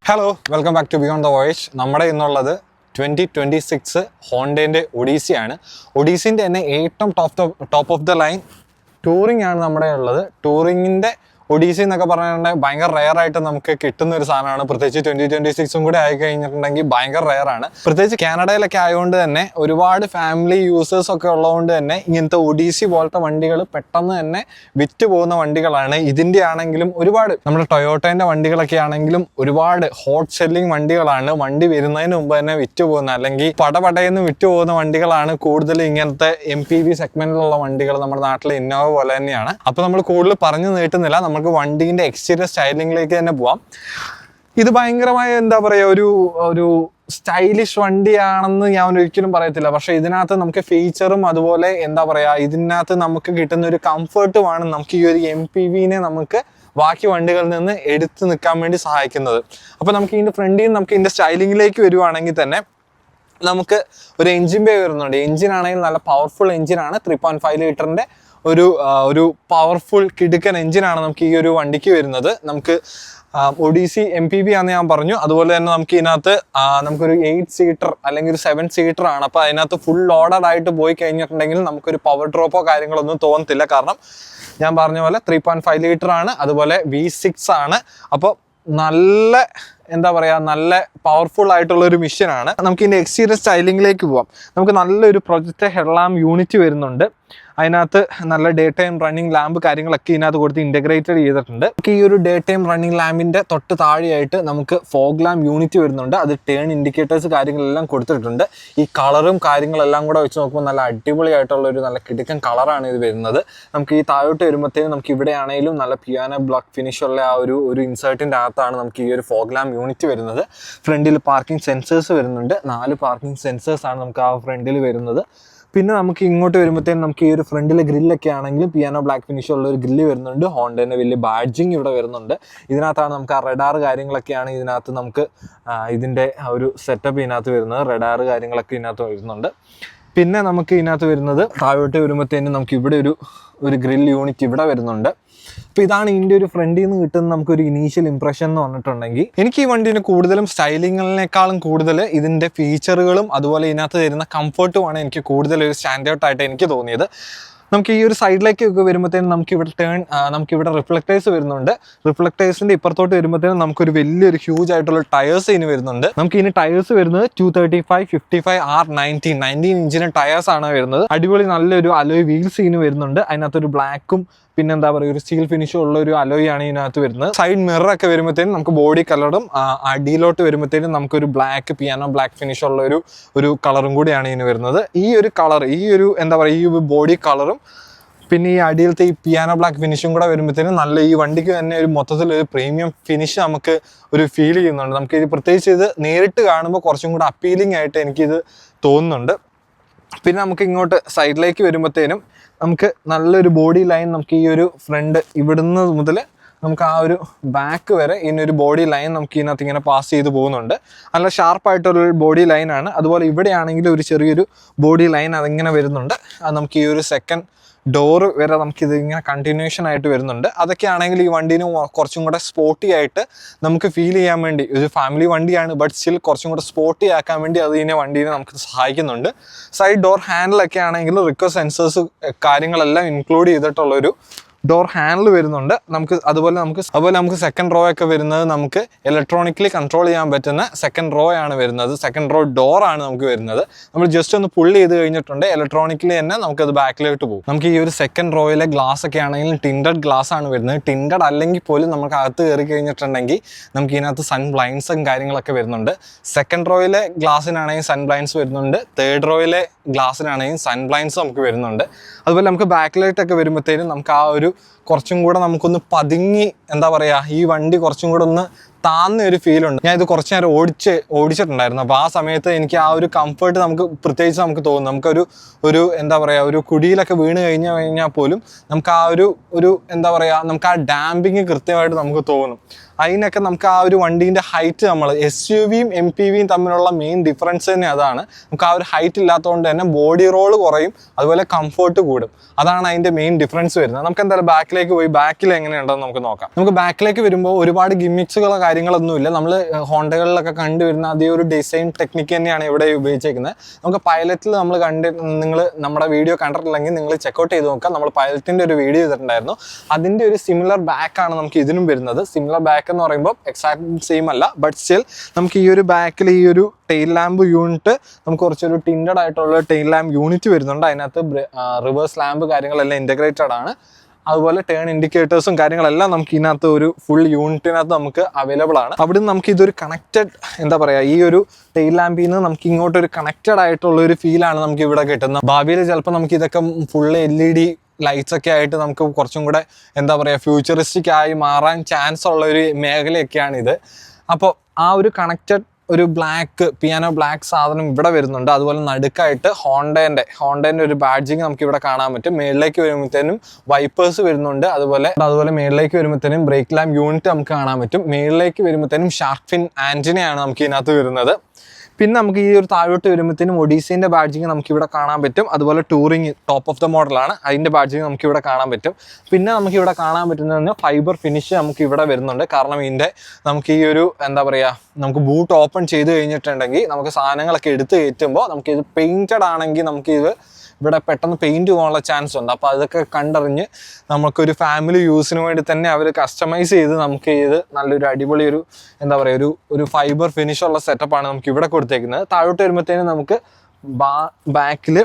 Hello welcome back to beyond the voyage. നമ്മുടെ ഇന്നുള്ളത് 2026 ഹോണ്ടേൻ്റെ ഒഡീസിയാണ്. ഒഡീസിൻ്റെ തന്നെ ഏറ്റവും top of the line touring ആണ് നമ്മുടെ ഉള്ളത്. ടൂറിങ്ങിൻ്റെ ഒഡീസി എന്നൊക്കെ പറഞ്ഞിട്ടുണ്ടെങ്കിൽ ഭയങ്കര റെയർ ആയിട്ട് നമുക്ക് കിട്ടുന്ന ഒരു സാധനമാണ്. പ്രത്യേകിച്ച് 2026 കൂടെ ആയി കഴിഞ്ഞിട്ടുണ്ടെങ്കിൽ ഭയങ്കര റെയർ ആണ്. പ്രത്യേകിച്ച് കാനഡയിലൊക്കെ ആയതുകൊണ്ട് തന്നെ ഒരുപാട് ഫാമിലി യൂസേഴ്സ് ഒക്കെ ഉള്ളതുകൊണ്ട് തന്നെ ഇങ്ങനത്തെ ഒഡീസി പോലത്തെ വണ്ടികൾ പെട്ടെന്ന് തന്നെ വിറ്റ് പോകുന്ന വണ്ടികളാണ്. ഇതിൻ്റെ ആണെങ്കിലും ഒരുപാട് നമ്മുടെ ടൊയോട്ടേൻ്റെ വണ്ടികളൊക്കെ ആണെങ്കിലും ഒരുപാട് ഹോട്ട് സെല്ലിംഗ് വണ്ടികളാണ്. വണ്ടി വരുന്നതിന് മുമ്പ് തന്നെ വിറ്റ് പോകുന്ന അല്ലെങ്കിൽ പടപടയെന്ന് വിറ്റ് പോകുന്ന വണ്ടികളാണ് കൂടുതൽ ഇങ്ങനത്തെ MPV സെഗ്മെന്റിലുള്ള വണ്ടികൾ നമ്മുടെ നാട്ടിലെ ഇന്നോവ പോലെ തന്നെയാണ്. അപ്പോൾ നമ്മൾ കൂടുതൽ പറഞ്ഞു നീട്ടുന്നില്ല, നമുക്ക് വണ്ടീൻ്റെ എക്സ്റ്റീരിയർ സ്റ്റൈലിംഗിലേക്ക് തന്നെ പോവാം. ഇത് ഭയങ്കരമായ എന്താ പറയുക ഒരു സ്റ്റൈലിഷ് വണ്ടിയാണെന്ന് ഞാൻ ഒരിക്കലും പറയത്തില്ല. പക്ഷെ ഇതിനകത്ത് നമുക്ക് ഫീച്ചറും അതുപോലെ എന്താ പറയുക ഇതിനകത്ത് നമുക്ക് കിട്ടുന്ന ഒരു കംഫർട്ടുമാണ് നമുക്ക് ഈ ഒരു MPVനെ നമുക്ക് ബാക്കി വണ്ടികളിൽ നിന്ന് എടുത്ത് നിൽക്കാൻ വേണ്ടി സഹായിക്കുന്നത്. അപ്പോൾ നമുക്ക് ഇതിൻ്റെ ഫ്രണ്ടിൽ നിന്ന് നമുക്ക് ഇതിൻ്റെ സ്റ്റൈലിങ്ങിലേക്ക് വരുവാണെങ്കിൽ തന്നെ നമുക്ക് ഒരു എൻജിൻ ബേ വരുന്നുണ്ട്. എൻജിനാണെങ്കിൽ നല്ല പവർഫുൾ എൻജിനാണ്. 3.5 ലിറ്ററിൻ്റെ ഒരു പവർഫുൾ കിടുക്കൻ എൻജിനാണ് നമുക്ക് ഈ ഒരു വണ്ടിക്ക് വരുന്നത്. നമുക്ക് ഒഡീസി MPV ആണെന്ന് ഞാൻ പറഞ്ഞു. അതുപോലെ തന്നെ നമുക്ക് ഇതിനകത്ത് നമുക്കൊരു 8 സീറ്റർ അല്ലെങ്കിൽ ഒരു 7 സീറ്റർ ആണ്. അപ്പോൾ അതിനകത്ത് ഫുൾ ലോഡഡ് ആയിട്ട് പോയി കഴിഞ്ഞിട്ടുണ്ടെങ്കിൽ നമുക്കൊരു പവർ ഡ്രോപ്പോ കാര്യങ്ങളൊന്നും തോന്നത്തില്ല. കാരണം ഞാൻ പറഞ്ഞ പോലെ 3.5 ലിറ്റർ ആണ്, അതുപോലെ V6 ആണ്. അപ്പോൾ നല്ല എന്താ പറയുക നല്ല പവർഫുൾ ആയിട്ടുള്ള ഒരു മിഷനാണ്. നമുക്ക് ഇതിൻ്റെ എക്സ്റ്റീരിയർ സ്റ്റൈലിങ്ങിലേക്ക് പോവാം. നമുക്ക് നല്ലൊരു പ്രൊജക്റ്റ് ഹെഡ് ലാമ്പ് യൂണിറ്റ് വരുന്നുണ്ട്. അതിനകത്ത് നല്ല ഡേ ടൈം റണ്ണിങ് ലാമ്പ് കാര്യങ്ങളൊക്കെ ഇതിനകത്ത് കൊടുത്ത് ഇൻ്റഗ്രേറ്റഡ് ചെയ്തിട്ടുണ്ട്. ഈ ഒരു ഡേ ടൈം റണ്ണിങ് ലാമ്പിൻ്റെ തൊട്ട് താഴെയായിട്ട് നമുക്ക് ഫോഗ് ലാമ്പ് യൂണിറ്റ് വരുന്നുണ്ട്. അത് ടേൺ ഇൻഡിക്കേറ്റേഴ്സ് കാര്യങ്ങളെല്ലാം കൊടുത്തിട്ടുണ്ട്. ഈ കളറും കാര്യങ്ങളെല്ലാം കൂടെ വെച്ച് നോക്കുമ്പോൾ നല്ല അടിപൊളിയായിട്ടുള്ള ഒരു നല്ല കിടുക്കൻ കളറാണ് ഇത് വരുന്നത്. നമുക്ക് ഈ താഴോട്ട് വരുമ്പോഴത്തേനും നമുക്ക് ഇവിടെ ആണെങ്കിലും നല്ല പിയാനോ ബ്ലാക്ക് ഫിനിഷുള്ള ആ ഒരു ഇൻസേർട്ടിൻ്റെ അകത്താണ് നമുക്ക് ഈ ഒരു ഫോഗ് ലാമ്പ് യൂണിറ്റ് വരുന്നത്. ഫ്രണ്ടിൽ പാർക്കിംഗ് സെൻസേഴ്സ് വരുന്നുണ്ട്. 4 പാർക്കിംഗ് സെൻസേഴ്സാണ് നമുക്ക് ആ ഫ്രണ്ടിൽ വരുന്നത്. പിന്നെ നമുക്ക് ഇങ്ങോട്ട് വരുമ്പോഴത്തേനും നമുക്ക് ഈ ഒരു ഫ്രണ്ടിൽ ഗ്രില്ലൊക്കെ ആണെങ്കിലും പിയാനോ ബ്ലാക്ക് ഫിനിഷ് ഉള്ള ഒരു ഗ്രില്ല് വരുന്നുണ്ട്. ഹോണ്ടേൻ്റെ വലിയ ബാഡ്ജിങ് ഇവിടെ വരുന്നുണ്ട്. ഇതിനകത്താണ് നമുക്ക് ആ റഡാർ കാര്യങ്ങളൊക്കെയാണ് ഇതിനകത്ത് നമുക്ക് ഇതിൻ്റെ ഒരു സെറ്റപ്പ് ഇതിനകത്ത് വരുന്നത്. റഡാർ കാര്യങ്ങളൊക്കെ ഇതിനകത്ത് വരുന്നുണ്ട്. പിന്നെ നമുക്ക് ഇതിനകത്ത് വരുന്നത് താഴോട്ട് വരുമ്പോഴത്തേനും നമുക്ക് ഇവിടെ ഒരു ഗ്രിൽ യൂണിറ്റ് ഇവിടെ വരുന്നുണ്ട്. അപ്പോൾ ഇതാണ് ഇതിൻ്റെ ഒരു ഫ്രണ്ടിൽ നിന്ന് കിട്ടുന്ന നമുക്കൊരു ഇനീഷ്യൽ ഇംപ്രഷൻ എന്ന് പറഞ്ഞിട്ടുണ്ടെങ്കിൽ എനിക്ക് ഈ വണ്ടീന് കൂടുതലും സ്റ്റൈലിങ്ങിനേക്കാളും കൂടുതൽ ഇതിൻ്റെ ഫീച്ചറുകളും അതുപോലെ ഇതിനകത്ത് തരുന്ന കംഫർട്ടുമാണ് എനിക്ക് കൂടുതൽ ഒരു സ്റ്റാൻഡ് ഔട്ട് ആയിട്ട് എനിക്ക് തോന്നിയത്. നമുക്ക് ഈ ഒരു സൈഡിലേക്കൊക്കെ വരുമ്പോഴത്തേനും നമുക്കിവിടെ റിഫ്ലക്ടേഴ്സ് വരുന്നുണ്ട്. റിഫ്ലക്ടേഴ്സിൻ്റെ ഇപ്പുറത്തോട്ട് വരുമ്പോഴത്തേനും നമുക്കൊരു വലിയൊരു ഹ്യൂജ് ആയിട്ടുള്ള ടയേഴ്സ് ഇതിന് വരുന്നുണ്ട്. നമുക്ക് ഇതിന് ടയേഴ്സ് വരുന്നത് 235, 55, R19 ഇഞ്ചിന് ടയേഴ്സ് ആണ് വരുന്നത്. അടിപൊളി നല്ലൊരു അലോയ് വീൽസ് ഇതിന് വരുന്നുണ്ട്. അതിനകത്തൊരു ബ്ലാക്കും പിന്നെ എന്താ പറയുക ഒരു സ്റ്റീൽ ഫിനിഷും ഉള്ള ഒരു അലോയ് ആണ് ഇതിനകത്ത് വരുന്നത്. സൈഡ് മിററൊക്കെ വരുമ്പോഴത്തേനും നമുക്ക് ബോഡി കളറും അടിയിലോട്ട് വരുമ്പോഴത്തേനും നമുക്കൊരു ബ്ലാക്ക് പിയാനോ ബ്ലാക്ക് ഫിനിഷ് ഉള്ള ഒരു കളറും കൂടിയാണ് ഇതിന് വരുന്നത്. ഈ ഒരു കളർ എന്താ പറയുക ഈ ബോഡി കളറും പിന്നെ ഈ അടിയിലത്തെ ഈ പിയാനോ ബ്ലാക്ക് ഫിനിഷും കൂടെ വരുമ്പോഴത്തേനും നല്ല ഈ വണ്ടിക്ക് തന്നെ ഒരു മൊത്തത്തിലൊരു പ്രീമിയം ഫിനിഷ് നമുക്ക് ഒരു ഫീൽ ചെയ്യുന്നുണ്ട്. നമുക്ക് ഇത് പ്രത്യേകിച്ച് ഇത് നേരിട്ട് കാണുമ്പോൾ കുറച്ചും കൂടെ അപ്പീലിംഗ് ആയിട്ട് എനിക്കിത് തോന്നുന്നുണ്ട്. പിന്നെ നമുക്ക് ഇങ്ങോട്ട് സൈഡിലേക്ക് വരുമ്പോഴത്തേനും നമുക്ക് നല്ലൊരു ബോഡി ലൈൻ നമുക്ക് ഈ ഒരു ഫ്രണ്ട് ഇവിടുന്ന് മുതൽ നമുക്ക് ആ ഒരു ബാക്ക് വരെ ഇതിനൊരു ബോഡി ലൈൻ നമുക്ക് ഇതിനകത്ത് ഇങ്ങനെ പാസ് ചെയ്ത് പോകുന്നുണ്ട്. നല്ല ഷാർപ്പായിട്ടുള്ളൊരു ബോഡി ലൈനാണ്. അതുപോലെ ഇവിടെയാണെങ്കിലും ഒരു ചെറിയൊരു ബോഡി ലൈൻ അതിങ്ങനെ വരുന്നുണ്ട്. അത് നമുക്ക് ഈ ഒരു സെക്കൻഡ് ഡോറ് വരെ നമുക്കിത് ഇങ്ങനെ കണ്ടിന്യൂഷൻ ആയിട്ട് വരുന്നുണ്ട്. അതൊക്കെ ആണെങ്കിൽ ഈ വണ്ടീന് കുറച്ചും കൂടെ സ്പോർട്ടി ആയിട്ട് നമുക്ക് ഫീൽ ചെയ്യാൻ വേണ്ടി ഒരു ഫാമിലി വണ്ടിയാണ് ബട്ട് സ്റ്റിൽ കുറച്ചും കൂടെ സ്പോർട്ടി ആക്കാൻ വേണ്ടി അതിനെ വണ്ടീനെ നമുക്ക് സഹായിക്കുന്നുണ്ട്. സൈഡ് ഡോർ ഹാൻഡിലൊക്കെ ആണെങ്കിൽ റിക്വസ്റ്റ് സെൻസേഴ്സ് കാര്യങ്ങളെല്ലാം ഇൻക്ലൂഡ് ചെയ്തിട്ടുള്ളൊരു ഡോർ ഹാൻഡിൽ വരുന്നുണ്ട്. അതുപോലെ നമുക്ക് സെക്കൻഡ് റോ ഒക്കെ വരുന്നത് നമുക്ക് ഇലക്ട്രോണിക്കലി കൺട്രോൾ ചെയ്യാൻ പറ്റുന്ന സെക്കൻഡ് റോ ആണ് വരുന്നത്. സെക്കൻഡ് റോ ഡോറാണ് നമുക്ക് വരുന്നത്. നമ്മൾ ജസ്റ്റ് ഒന്ന് പുള്ളി ചെയ്ത് കഴിഞ്ഞിട്ടുണ്ട് ഇലക്ട്രോണിക്കലി തന്നെ നമുക്കത് ബാക്കിലോട്ട് പോകും. നമുക്ക് ഈ ഒരു സെക്കൻഡ് റോയിലെ ഗ്ലാസ് ഒക്കെ ആണെങ്കിലും ടിൻഡഡ് ഗ്ലാസ് ആണ് വരുന്നത്. ടിൻഡഡ് അല്ലെങ്കിൽ പോലും നമുക്ക് അകത്ത് കയറി കഴിഞ്ഞിട്ടുണ്ടെങ്കിൽ നമുക്ക് ഇതിനകത്ത് സൺ ബ്ലൈൻഡ്സും കാര്യങ്ങളൊക്കെ വരുന്നുണ്ട്. സെക്കൻഡ് റോയിലെ ഗ്ലാസ്സിനാണെങ്കിൽ സൺ ബ്ലൈൻഡ്സ് വരുന്നുണ്ട്. തേർഡ് റോയിലെ ഗ്ലാസ്സിനാണെങ്കിൽ സൺ ബ്ലൈൻഡ്സ് നമുക്ക് വരുന്നുണ്ട്. അതുപോലെ നമുക്ക് ബാക്കിലൈറ്റൊക്കെ വരുമ്പോഴത്തേനും നമുക്ക് ആ ഒരു കുറച്ചും കൂടെ നമുക്കൊന്ന് പതുങ്ങി എന്താ പറയുക ഈ വണ്ടി കുറച്ചും കൂടെ ഒന്ന് താന്ന ഒരു ഫീലുണ്ട്. ഞാൻ ഇത് കുറച്ച് നേരം ഓടിച്ചിട്ടുണ്ടായിരുന്നു. അപ്പോൾ ആ സമയത്ത് എനിക്ക് ആ ഒരു കംഫർട്ട് പ്രത്യേകിച്ച് നമുക്ക് തോന്നും. നമുക്കൊരു എന്താ പറയുക ഒരു കുഴിയിലൊക്കെ വീണ് കഴിഞ്ഞാൽ പോലും നമുക്ക് ആ ഒരു എന്താ പറയുക നമുക്ക് ആ ഡാമ്പിങ് കൃത്യമായിട്ട് നമുക്ക് തോന്നും. അതിനൊക്കെ നമുക്ക് ആ ഒരു വണ്ടീൻ്റെ ഹൈറ്റ് നമ്മൾ SUVയും MPVയും തമ്മിലുള്ള മെയിൻ ഡിഫറൻസ് തന്നെ അതാണ്. നമുക്ക് ആ ഒരു ഹൈറ്റ് ഇല്ലാത്തതുകൊണ്ട് തന്നെ ബോഡി റോള് കുറയും, അതുപോലെ കംഫർട്ട് കൂടും. അതാണ് അതിൻ്റെ മെയിൻ ഡിഫറൻസ് വരുന്നത്. നമുക്ക് എന്തായാലും ബാക്കിലേക്ക് പോയി ബാക്കിൽ എങ്ങനെയുണ്ടെന്ന് നമുക്ക് നോക്കാം. നമുക്ക് ബാക്കിലേക്ക് വരുമ്പോൾ ഒരുപാട് ഗിമ്മിക്സുകളോ കാര്യങ്ങളൊന്നുമില്ല. നമ്മൾ ഹോണ്ടകളിലൊക്കെ കണ്ടുവരുന്ന അതേ ഒരു ഡിസൈൻ ടെക്നിക്ക് തന്നെയാണ് ഇവിടെ ഉപയോഗിച്ചേക്കുന്നത്. നമുക്ക് പൈലറ്റിൽ നമ്മൾ നിങ്ങൾ നമ്മുടെ വീഡിയോ കണ്ടിട്ടില്ലെങ്കിൽ നിങ്ങൾ ചെക്കൗട്ട് ചെയ്ത് നോക്കാം. നമ്മൾ പൈലറ്റിൻ്റെ ഒരു വീഡിയോ ചെയ്തിട്ടുണ്ടായിരുന്നു. അതിൻ്റെ ഒരു സിമിലർ ബാക്കാണ് നമുക്ക് ഇതിനും വരുന്നത്. സിമിലർ ബാക്ക് എന്ന് പറയുമ്പോൾ എക്സാക്ട് സെയിം അല്ല, ബട്ട് സ്റ്റിൽ നമുക്ക് ഈ ഒരു ബാക്കിൽ ഈ ഒരു ടെയിൽ ലാമ്പ് യൂണിറ്റ് നമുക്ക് കുറച്ചൊരു ടിൻഡഡ് ആയിട്ടുള്ള ടെയിൽ ലാമ്പ് യൂണിറ്റ് വരുന്നുണ്ട്. അതിനകത്ത് റിവേഴ്സ് ലാമ്പ് കാര്യങ്ങളെല്ലാം ഇൻ്റഗ്രേറ്റഡ് ആണ്. അതുപോലെ ടേൺ ഇൻഡിക്കേറ്റേഴ്സും കാര്യങ്ങളെല്ലാം നമുക്ക് ഇതിനകത്ത് ഒരു ഫുൾ യൂണിറ്റിനകത്ത് നമുക്ക് അവൈലബിൾ ആണ്. അവിടെ നിന്ന് നമുക്ക് ഇതൊരു കണക്റ്റഡ് എന്താ പറയുക, ഈ ഒരു ടെയിൽ ലാമ്പിൽ നിന്ന് നമുക്ക് ഇങ്ങോട്ടൊരു കണക്റ്റഡ് ആയിട്ടുള്ള ഒരു ഫീലാണ് നമുക്ക് ഇവിടെ കിട്ടുന്നത്. ഭാവിയിൽ ചിലപ്പോൾ നമുക്ക് ഇതൊക്കെ ഫുൾ LED ലൈറ്റ്സ് ഒക്കെ ആയിട്ട് നമുക്ക് കുറച്ചും കൂടെ എന്താ പറയുക ഫ്യൂച്ചറിസ്റ്റിക് ആയി മാറാൻ ചാൻസ് ഉള്ള ഒരു മേഖലയൊക്കെയാണ് ഇത്. അപ്പോൾ ആ ഒരു കണക്റ്റഡ് ഒരു പിയാനോ ബ്ലാക്ക് സാധനം ഇവിടെ വരുന്നുണ്ട്. അതുപോലെ നടുക്കായിട്ട് ഹോണ്ടേൻ്റെ ഒരു ബാഡ്ജിങ് നമുക്ക് ഇവിടെ കാണാൻ പറ്റും. മേളിലേക്ക് വരുമ്പോഴത്തേനും വൈപ്പേഴ്സ് വരുന്നുണ്ട്. അതുപോലെ മേളിലേക്ക് വരുമ്പോഴത്തേനും ബ്രേക്ക് ലാമ്പ് യൂണിറ്റ് നമുക്ക് കാണാൻ പറ്റും. മേളിലേക്ക് വരുമ്പോഴത്തേനും ഷാർക്ക് ഫിൻ ആൻറ്റിനയാണ് നമുക്ക് ഇതിനകത്ത് വരുന്നത്. പിന്നെ നമുക്ക് ഈ ഒരു താഴോട്ട് വരുമ്പോഴത്തേനും ഒഡീസിൻ്റെ ബാഡ്ജിങ് നമുക്ക് ഇവിടെ കാണാൻ പറ്റും. അതുപോലെ ടൂറിങ് ടോപ്പ് ഓഫ് ദ മോഡലാണ്, അതിൻ്റെ ബാഡ്ജിങ് നമുക്ക് ഇവിടെ കാണാൻ പറ്റും. പിന്നെ നമുക്ക് ഇവിടെ കാണാൻ പറ്റുന്നതെന്ന് ഫൈബർ ഫിനിഷ് നമുക്ക് ഇവിടെ വരുന്നുണ്ട്. കാരണം ഇതിൻ്റെ നമുക്ക് ഈ ഒരു എന്താ പറയുക, നമുക്ക് ബൂട്ട് ഓപ്പൺ ചെയ്ത് കഴിഞ്ഞിട്ടുണ്ടെങ്കിൽ നമുക്ക് സാധനങ്ങളൊക്കെ എടുത്ത് കയറ്റുമ്പോൾ നമുക്കിത് പെയിൻറ്റഡ് ആണെങ്കിൽ നമുക്കിത് ഇവിടെ പെട്ടെന്ന് പെയിൻറ്റ് പോകാനുള്ള ചാൻസ് ഉണ്ട്. അപ്പോൾ അതൊക്കെ കണ്ടറിഞ്ഞ് നമുക്കൊരു ഫാമിലി യൂസിന് വേണ്ടി തന്നെ അവർ കസ്റ്റമൈസ് ചെയ്ത് നമുക്ക് ഇത് നല്ലൊരു അടിപൊളി ഒരു എന്താ പറയുക ഒരു ഫൈബർ ഫിനിഷുള്ള സെറ്റപ്പാണ് നമുക്ക് ഇവിടെ കൊടുത്തേക്കുന്നത്. താഴോട്ട് വരുമ്പോഴത്തേനും നമുക്ക് ബാക്കിൽ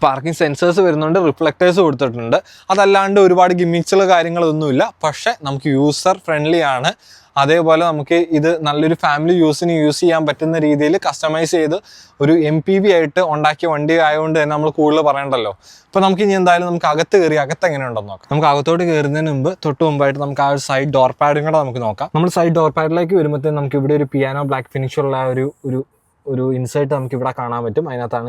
പാർക്കിംഗ് സെൻസേഴ്സ് വരുന്നുണ്ട്, റിഫ്ലക്റ്റേഴ്സ് കൊടുത്തിട്ടുണ്ട്. അതല്ലാണ്ട് ഒരുപാട് ഗിമ്മിക്സുകൾ കാര്യങ്ങളൊന്നുമില്ല. പക്ഷേ നമുക്ക് യൂസർ ഫ്രണ്ട്ലി ആണ്. അതേപോലെ നമുക്ക് ഇത് നല്ലൊരു ഫാമിലി യൂസിന് യൂസ് ചെയ്യാൻ പറ്റുന്ന രീതിയിൽ കസ്റ്റമൈസ് ചെയ്ത് ഒരു MPV ആയിട്ട് ഉണ്ടാക്കിയ വണ്ടി ആയതുകൊണ്ട് തന്നെ നമ്മൾ കൂടുതൽ പറയണ്ടല്ലോ. അപ്പോൾ നമുക്ക് ഇനി എന്തായാലും നമുക്ക് അകത്ത് എങ്ങനെ ഉണ്ടെന്ന് നോക്കാം. നമുക്ക് അകത്തോട്ട് കയറുന്നതിന് തൊട്ട് മുമ്പായിട്ട് നമുക്ക് ആ ഒരു സൈഡ് ഡോർ പാഡും കൂടെ നമുക്ക് നോക്കാം. നമ്മൾ സൈഡ് ഡോർ പാഡിലേക്ക് വരുമ്പോഴത്തേക്കും നമുക്ക് ഇവിടെ ഒരു പിയാനോ ബ്ലാക്ക് ഫിനിഷുള്ള ഒരു ഇൻസൈറ്റ് നമുക്ക് ഇവിടെ കാണാൻ പറ്റും. അതിനകത്താണ്